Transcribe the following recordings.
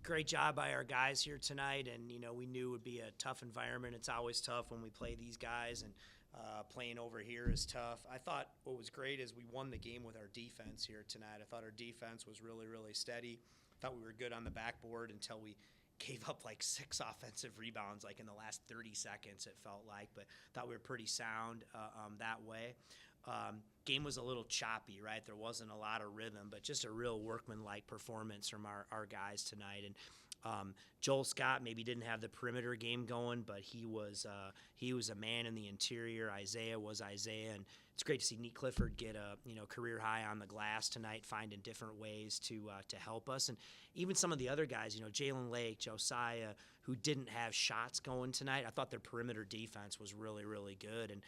Great job by our guys here tonight, and we knew it would be a tough environment. It's always tough when we play these guys, and playing over here is tough. I thought what was great is we won the game with our defense here tonight. I thought our defense was really, really steady. I thought we were good on the backboard until we gave up like 6 offensive rebounds like in the last 30 seconds, it felt like, but thought we were pretty sound that way. Game was a little choppy, right? There wasn't a lot of rhythm, but just a real workmanlike performance from our guys tonight. And Joel Scott maybe didn't have the perimeter game going, but he was a man in the interior. Isaiah was Isaiah, and it's great to see Nate Clifford get a career high on the glass tonight, finding different ways to help us. And even some of the other guys, Jalen Lake, Josiah, who didn't have shots going tonight, I thought their perimeter defense was really, really good. And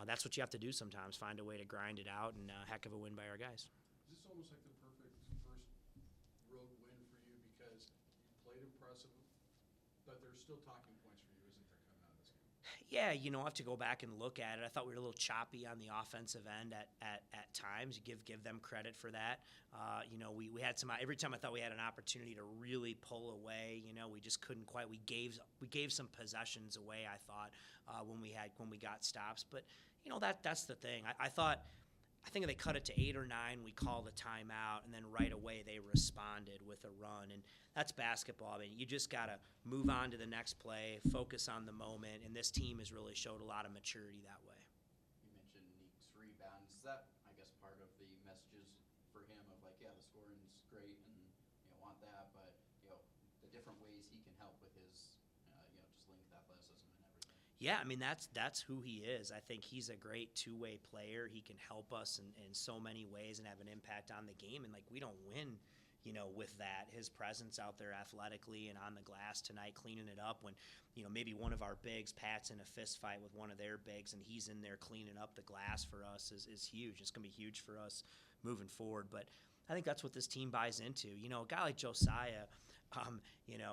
that's what you have to do sometimes, find a way to grind it out, and a heck of a win by our guys. Is this almost like the perfect first road win for you because you played impressive, but there's still talking points for you, isn't there, coming out of this game? Yeah, I have to go back and look at it. I thought we were a little choppy on the offensive end at times. Give them credit for that. We had some, every time I thought we had an opportunity to really pull away, we just couldn't quite. We gave some possessions away, I thought, when we got stops. But that's the thing. I think they cut it to 8 or 9. We called a timeout, and then right away they responded with a run. And that's basketball. I mean, you just got to move on to the next play, focus on the moment, and this team has really showed a lot of maturity that way. You mentioned Neek's rebounds. Is that, I guess, part of the messages for him of like, yeah, the scoring's great and want that, but the different ways he can help with his just length, athleticism, and everything. Yeah, I mean, that's who he is. I think he's a great two-way player. He can help us in so many ways and have an impact on the game. And, we don't win, with that. His presence out there athletically and on the glass tonight, cleaning it up when, maybe one of our bigs, Pat's in a fist fight with one of their bigs, and he's in there cleaning up the glass for us is huge. It's going to be huge for us moving forward. But I think that's what this team buys into. A guy like Josiah,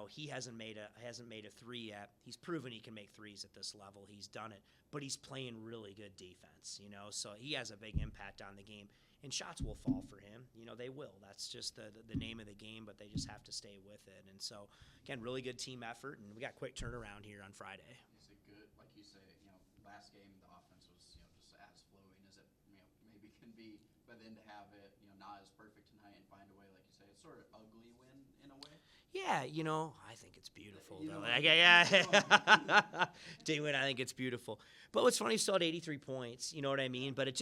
he hasn't made a 3 yet. He's proven he can make 3s at this level. He's done it, but he's playing really good defense. So he has a big impact on the game. And shots will fall for him. They will. That's just the name of the game, but they just have to stay with it. And so, again, really good team effort, and we got quick turnaround here on Friday. Is it good, like you say, last game the offense was, just as flowing as it, maybe can be, but then to have it, not as perfect tonight and find a way, like you say, it's sort of ugly win in a way. Yeah, I think it's beautiful, though. Dingwin, I think it's beautiful. But what's funny, still had 83 points, you know what I mean? But it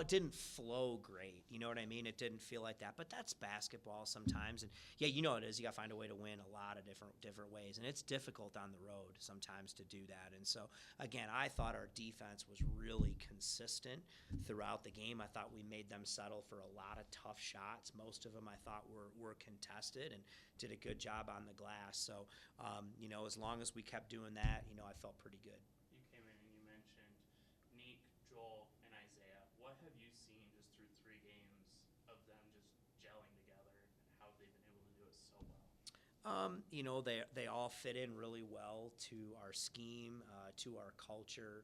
didn't flow great, you know what I mean? It didn't feel like that. But that's basketball sometimes. And, yeah, it is. You got to find a way to win a lot of different ways. And it's difficult on the road sometimes to do that. And so, again, I thought our defense was really consistent throughout the game. I thought we made them settle for a lot of tough shots. Most of them I thought were contested and did a good job on the glass. So, as long as we kept doing that, I felt pretty good. You came in and you mentioned Neek, Joel, and Isaiah. What have you seen just through 3 games of them just gelling together, and how they've been able to do it so well? They all fit in really well to our scheme, to our culture.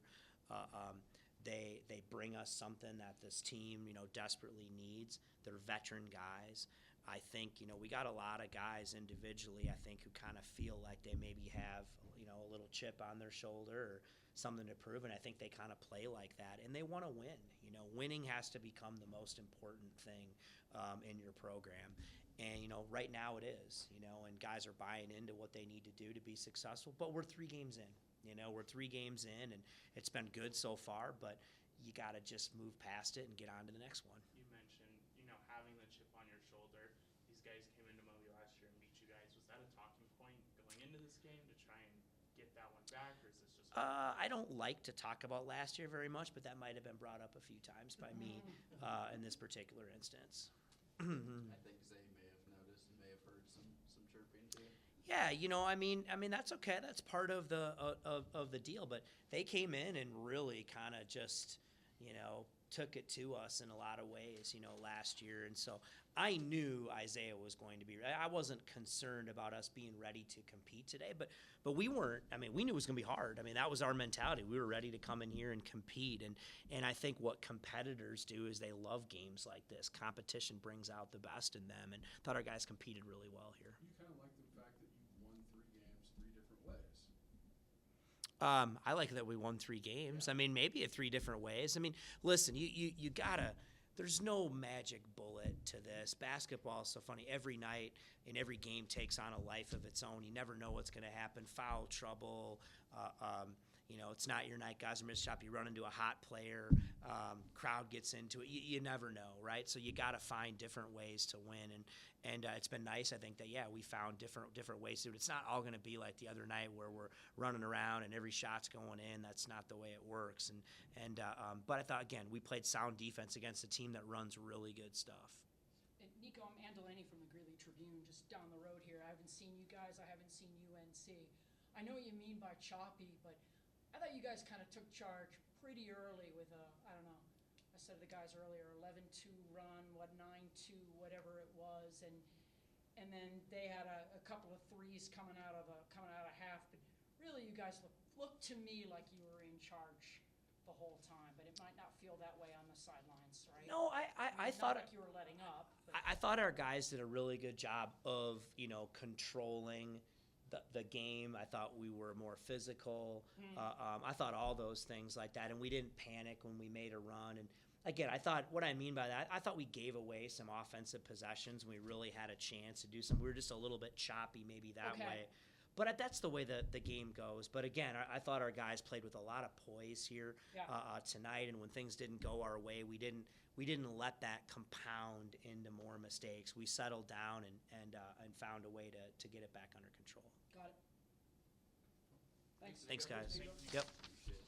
They bring us something that this team, desperately needs. They're veteran guys. I think, we got a lot of guys individually, I think, who kind of feel like they maybe have, a little chip on their shoulder or something to prove, and I think they kind of play like that, and they want to win. Winning has to become the most important thing in your program. And, right now it is, and guys are buying into what they need to do to be successful, but we're 3 games in. We're 3 games in, and it's been good so far, but you got to just move past it and get on to the next one. You mentioned, having the chip on your shoulder. These guys came into Moby last year and beat you guys. Was that a talking point going into this game to try and get that one back, or is this just... I don't like to talk about last year very much, but that might have been brought up a few times by me in this particular instance. I think Zay may have noticed and may have heard some chirping too. Yeah, I mean that's okay. That's part of the deal. But they came in and really kind of just, took it to us in a lot of ways, last year. And so I knew Isaiah was going to be. I wasn't concerned about us being ready to compete today, but we weren't. I mean, we knew it was going to be hard. I mean, that was our mentality. We were ready to come in here and compete. And I think what competitors do is they love games like this. Competition brings out the best in them, and thought our guys competed really well here. You kind of like the fact that you've won 3 games 3 different ways. I like that we won 3 games. I mean, maybe at 3 different ways. I mean, listen, you gotta. There's no magic bullet to this. Basketball is so funny. Every night and every game takes on a life of its own. You never know what's going to happen. Foul trouble. It's not your night. Guys are missed shot. You run into a hot player. Crowd gets into it. You never know, right? So you got to find different ways to win. And it's been nice, I think, that, we found different ways to do it. It's not all going to be like the other night where we're running around and every shot's going in. That's not the way it works. But I thought, again, we played sound defense against a team that runs really good stuff. And Niko, I'm Ann Delaney from the Greeley Tribune, just down the road here. I haven't seen you guys. I haven't seen UNC. I know what you mean by choppy, but I thought you guys kind of took charge pretty early with I don't know, I said to the guys earlier, 11-2 run, 9-2, whatever it was, and then they had a couple of threes coming out of half. But really, you guys looked to me like you were in charge the whole time, but it might not feel that way on the sidelines, right? No, I Not thought like you were letting up. But I thought our guys did a really good job of controlling the game. I thought we were more physical. I thought all those things like that, and we didn't panic when we made a run. And again, I thought what I mean by that, I thought we gave away some offensive possessions. We really had a chance to do some. We were just a little bit choppy, maybe that way. But that's the way the game goes. But again, I thought our guys played with a lot of poise here tonight. And when things didn't go our way, we didn't let that compound into more mistakes. We settled down and found a way to get it back under control. got it. Thanks. Thanks, guys. Thank you. Yep.